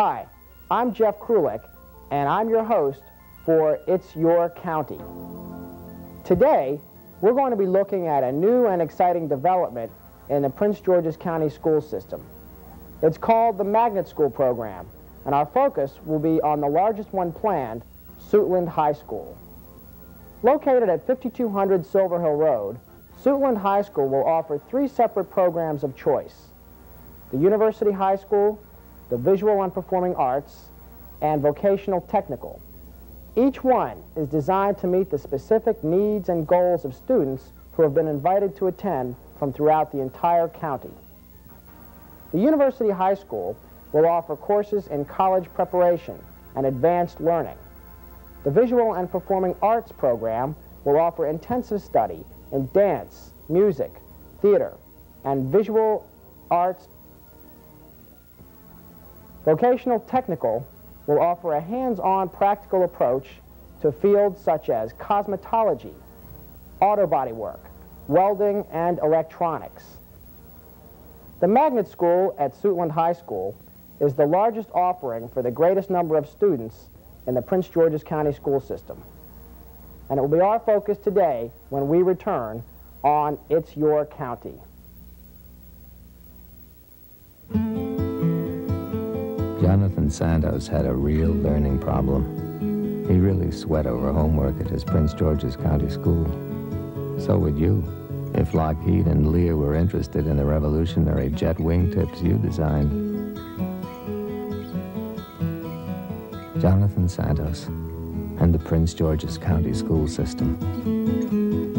Hi, I'm Jeff Krulik, and I'm your host for It's Your County. Today, we're going to be looking at a new and exciting development in the Prince George's County school system. It's called the Magnet School Program, and our focus will be on the largest one planned, Suitland High School. Located at 5200 Silver Hill Road, Suitland High School will offer 3 separate programs of choice: the University High School, the Visual and Performing Arts, and Vocational Technical. Each one is designed to meet the specific needs and goals of students who have been invited to attend from throughout the entire county. The University High School will offer courses in college preparation and advanced learning. The Visual and Performing Arts program will offer intensive study in dance, music, theater, and visual arts. Vocational Technical will offer a hands-on practical approach to fields such as cosmetology, auto body work, welding, and electronics. The Magnet School at Suitland High School is the largest offering for the greatest number of students in the Prince George's County school system. And it will be our focus today when we return on It's Your County. Jonathan Santos had a real learning problem. He really sweat over homework at his Prince George's County school. So would you, if Lockheed and Lear were interested in the revolutionary jet wingtips you designed. Jonathan Santos and the Prince George's County school system.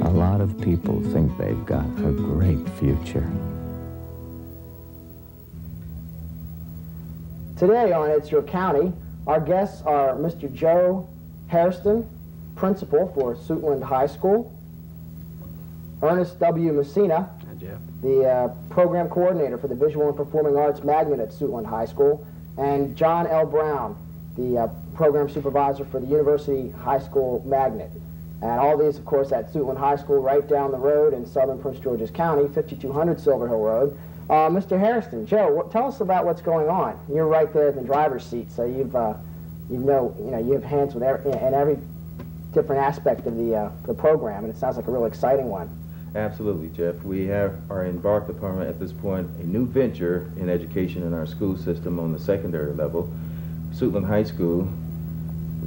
A lot of people think they've got a great future. Today on It's Your County, our guests are Mr. Joe HAIRSTON, principal for Suitland High School, Ernest W. Messina, the program coordinator for the Visual and Performing Arts Magnet at Suitland High School, and John L. Brown, the program supervisor for the University High School Magnet. And all these, of course, at Suitland High School, right down the road in southern Prince George's County, 5200 Silver Hill Road. Mr. HAIRSTON, Joe, tell us about what's going on. You're right there in the driver's seat, so you have hands with every different aspect of the program, and it sounds like a real exciting one. Absolutely, Jeff. We are embarked upon at this point a new venture in education in our school system on the secondary level. Suitland High School,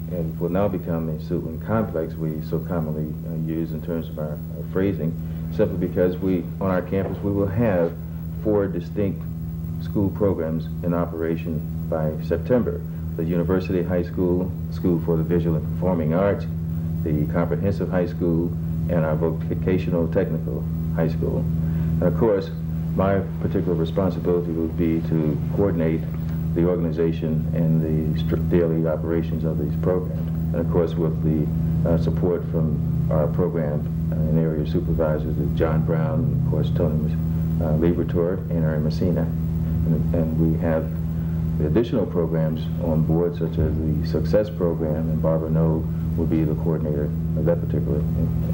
and will now become a Suitland Complex, we so commonly use in terms of our phrasing, simply because on our campus we will have 4 distinct school programs in operation by September. The University High School, School for the Visual and Performing Arts, the Comprehensive High School, and our Vocational Technical High School. And of course, my particular responsibility would be to coordinate the organization and the daily operations of these programs. And of course, with the support from our program and area supervisors, John Brown, and of course Tony Liberatore, and Aaron Messina. And we have the additional programs on board, such as the Success Program, and Barbara Noe will be the coordinator of that particular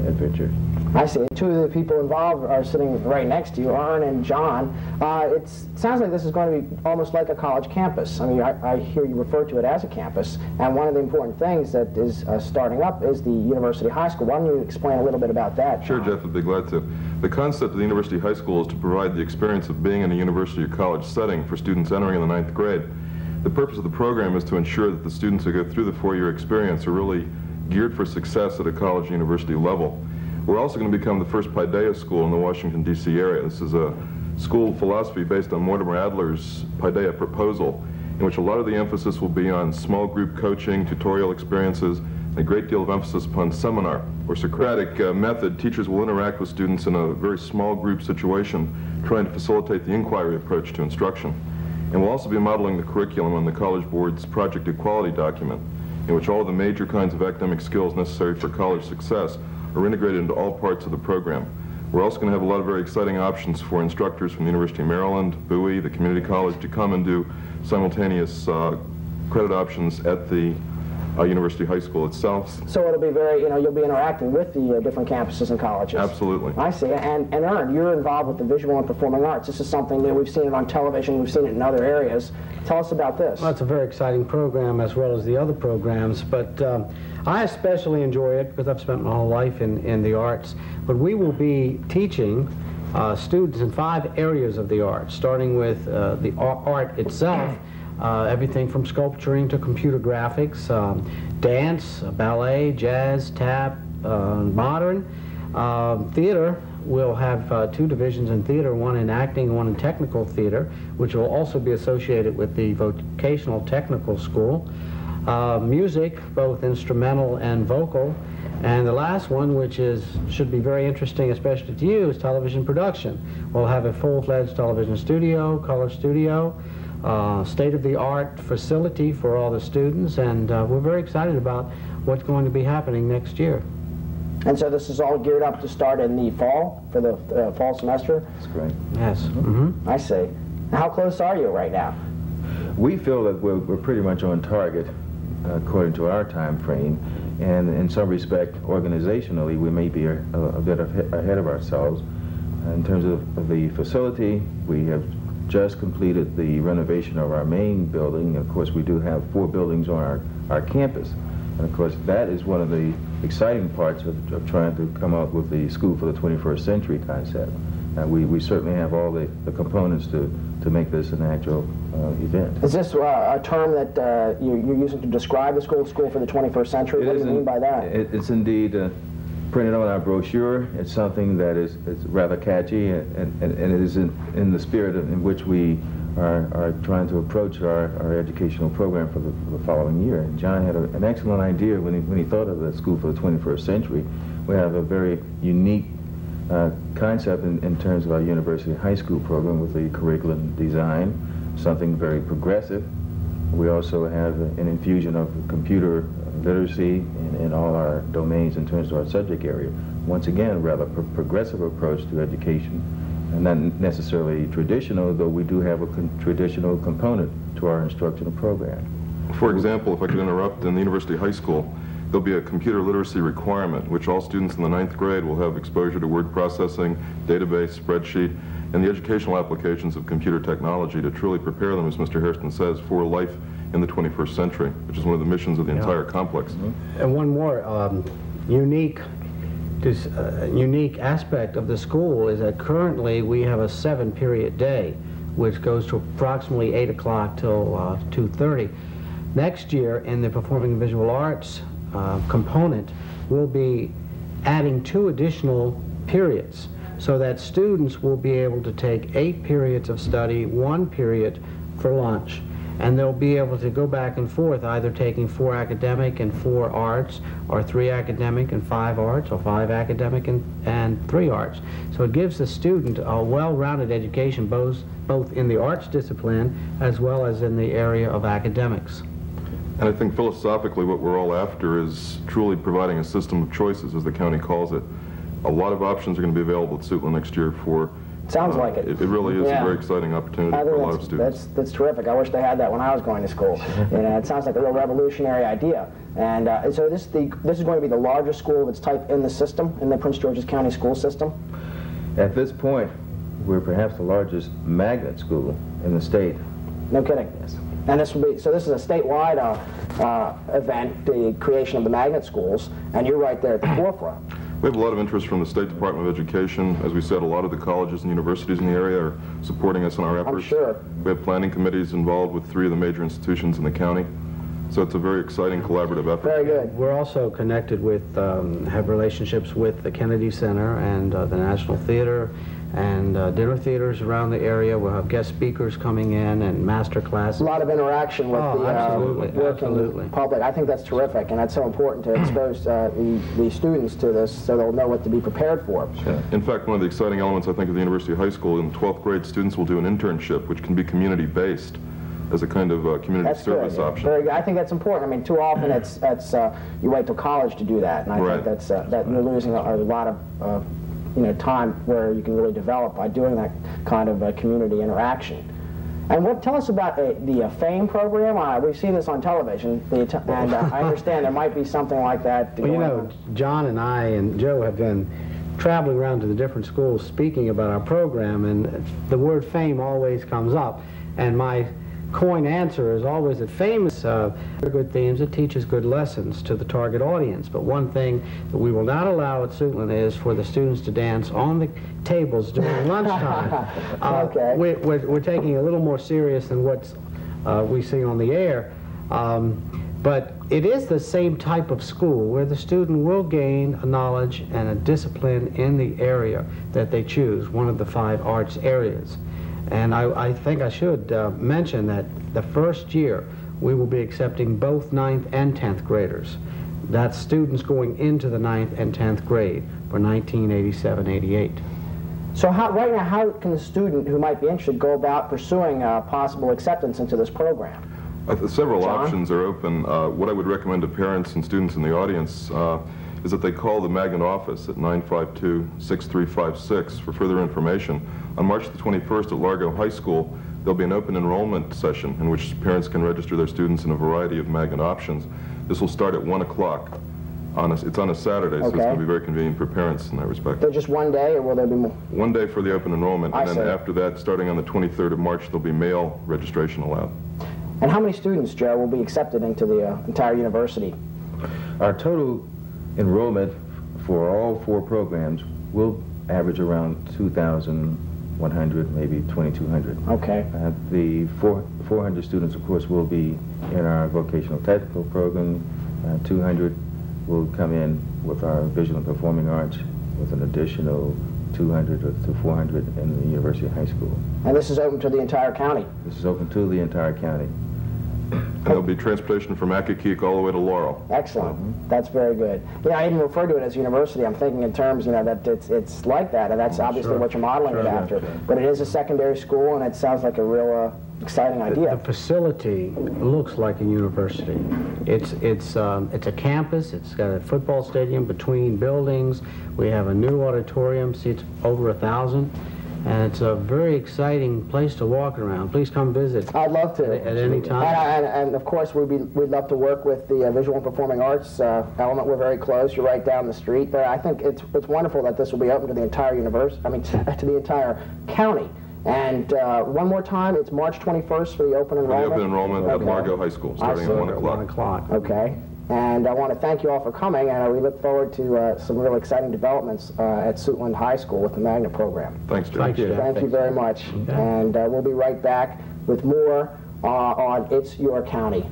adventure. I see. 2 of the people involved are sitting right next to you, Ern and John. It sounds like this is going to be almost like a college campus. I mean, I hear you refer to it as a campus, and one of the important things that is starting up is the University High School. Why don't you explain a little bit about that, John? Sure, Jeff, I'd be glad to. The concept of the University High School is to provide the experience of being in a university or college setting for students entering in the 9th grade. The purpose of the program is to ensure that the students who go through the 4-year experience are really geared for success at a college university level. We're also going to become the first Paideia school in the Washington, D.C. area. This is a school philosophy based on Mortimer Adler's Paideia proposal, in which a lot of the emphasis will be on small group coaching, tutorial experiences, and a great deal of emphasis upon seminar or Socratic method. Teachers will interact with students in a very small group situation, trying to facilitate the inquiry approach to instruction. And we'll also be modeling the curriculum on the College Board's Project Equality document, in which all the major kinds of academic skills necessary for college success are integrated into all parts of the program. We're also going to have a lot of very exciting options for instructors from the University of Maryland, Bowie, the community college to come and do simultaneous credit options at the University High School itself. So it'll be very, you'll be interacting with the different campuses and colleges. Absolutely. I see. And Ern, you're involved with the visual and performing arts. This is something new. We've seen it on television. We've seen it in other areas. Tell us about this. Well, it's a very exciting program as well as the other programs, but I especially enjoy it because I've spent my whole life in the arts. But we will be teaching students in 5 areas of the arts, starting with the art itself, everything from sculpturing to computer graphics, dance, ballet, jazz, tap, modern. Theater, we'll have 2 divisions in theater, one in acting and one in technical theater, which will also be associated with the vocational technical school. Music, both instrumental and vocal. And the last one, which should be very interesting, especially to you, is television production. We'll have a full-fledged television studio, color studio, state-of-the-art facility for all the students, and we're very excited about what's going to be happening next year. And so this is all geared up to start in the fall, for the fall semester? That's great. Yes. Mm-hmm. I see. How close are you right now? We feel that we're pretty much on target according to our time frame, and in some respect, organizationally, we may be a bit ahead of ourselves. In terms of the facility, we have just completed the renovation of our main building. Of course, we do have 4 buildings on our campus. And of course, that is one of the exciting parts of trying to come up with the School for the 21st Century concept. We certainly have all the components to make this an actual event. Is this a term that you're using to describe the school for the 21st century? What do you mean by that? It's indeed printed on our brochure. It's something that is rather catchy, and it is in the spirit in which we are trying to approach our educational program for the following year. And John had an excellent idea when he thought of the School for the 21st Century. We have a very unique concept in terms of our university high school program with the curriculum design, something very progressive. We also have an infusion of computer literacy in all our domains in terms of our subject area. Once again, rather progressive approach to education, and not necessarily traditional, though we do have a traditional component to our instructional program. For example, if I could interrupt, in the University High School, there'll be a computer literacy requirement, which all students in the 9th grade will have exposure to word processing, database, spreadsheet, and the educational applications of computer technology to truly prepare them, as Mr. Hairston says, for life in the 21st century, which is one of the missions of the entire complex. And one more unique aspect of the school is that currently we have a 7-period day, which goes to approximately 8 o'clock till 2:30. Next year, in the performing and visual arts component, we'll be adding 2 additional periods so that students will be able to take 8 periods of study, 1 period for lunch, and they'll be able to go back and forth, either taking 4 academic and 4 arts, or 3 academic and 5 arts, or 5 academic and 3 arts. So it gives the student a well-rounded education, both in the arts discipline as well as in the area of academics. And I think philosophically what we're all after is truly providing a system of choices, as the county calls it. A lot of options are going to be available at Suitland next year for... Sounds like it. It really is a very exciting opportunity for a lot of students. That's terrific. I wish they had that when I was going to school. It sounds like a real revolutionary idea. And so this is going to be the largest school of its type in the system, in the Prince George's County school system? At this point, we're perhaps the largest magnet school in the state. No kidding. Yes. And this will be, so this is a statewide event, the creation of the magnet schools, and you're right there at the forefront. We have a lot of interest from the State Department of Education. As we said, a lot of the colleges and universities in the area are supporting us in our efforts. I'm sure. We have planning committees involved with 3 of the major institutions in the county. So it's a very exciting collaborative effort. Very good. We're also connected with, have relationships with the Kennedy Center and the National Theater and dinner theaters around the area. We'll have guest speakers coming in and master classes. A lot of interaction with the working public. I think that's terrific, and that's so important to expose the students to this so they'll know what to be prepared for. Sure. In fact, one of the exciting elements, I think, of the University High School, in 12th grade, students will do an internship, which can be community-based, as a kind of community service option. Very good. I think that's important. I mean, too often it's you wait till college to do that, and I think that's that you're losing a lot of time where you can really develop by doing that kind of community interaction. And tell us about the FAME program. We've seen this on television, and I understand there might be something like that. Well, you know, John and I and Joe have been traveling around to the different schools speaking about our program, and the word FAME always comes up. And my coin answer is always that FAME is good themes. It teaches good lessons to the target audience. But one thing that we will not allow at Suitland is for the students to dance on the tables during lunchtime. Okay. We're taking it a little more serious than what we see on the air. But it is the same type of school where the student will gain a knowledge and a discipline in the area that they choose, one of the 5 arts areas. And I think I should mention that the first year we will be accepting both 9th and 10th graders. That's students going into the 9th and 10th grade for 1987-88. So right now, how can the student who might be interested go about pursuing possible acceptance into this program? Several John? options are open. What I would recommend to parents and students in the audience is that they call the Magnet office at 952-6356 for further information. On March the 21st at Largo High School, there'll be an open enrollment session in which parents can register their students in a variety of Magnet options. This will start at 1 o'clock. It's on a Saturday, so it's going to be very convenient for parents in that respect. So just one day, or will there be more? One day for the open enrollment, and then after that, starting on the 23rd of March, there'll be mail registration allowed. And how many students, Joe, will be accepted into the entire university? Our total enrollment for all 4 programs will average around 2,100, maybe 2,200. Okay. The 400 students, of course, will be in our vocational technical program. 200 will come in with our visual and performing arts, with an additional 200 to 400 in the University High School. And this is open to the entire county? This is open to the entire county. And there'll be transportation from Accokeek all the way to Laurel. Excellent. That's very good. You know, I even refer to it as university. I'm thinking in terms, you know, that it's like that, and that's obviously what you're modeling it after. But it is a secondary school, and it sounds like a real exciting idea. The facility looks like a university. It's a campus. It's got a football stadium between buildings. We have a new auditorium, seats over 1,000. And it's a very exciting place to walk around. Please come visit. I'd love to. At any time. And of course, we'd love to work with the visual and performing arts element. We're very close. You're right down the street there. I think it's wonderful that this will be open to the entire university. I mean, to the entire county. And one more time, it's March 21st for the open enrollment. For the open enrollment at Largo High School, starting at 1 o'clock. 1 o'clock. Okay. And I want to thank you all for coming, and we look forward to some really exciting developments at Suitland High School with the Magnet program. Thanks, Joe. Thank you. Thank you very much. Okay. And we'll be right back with more on It's Your County.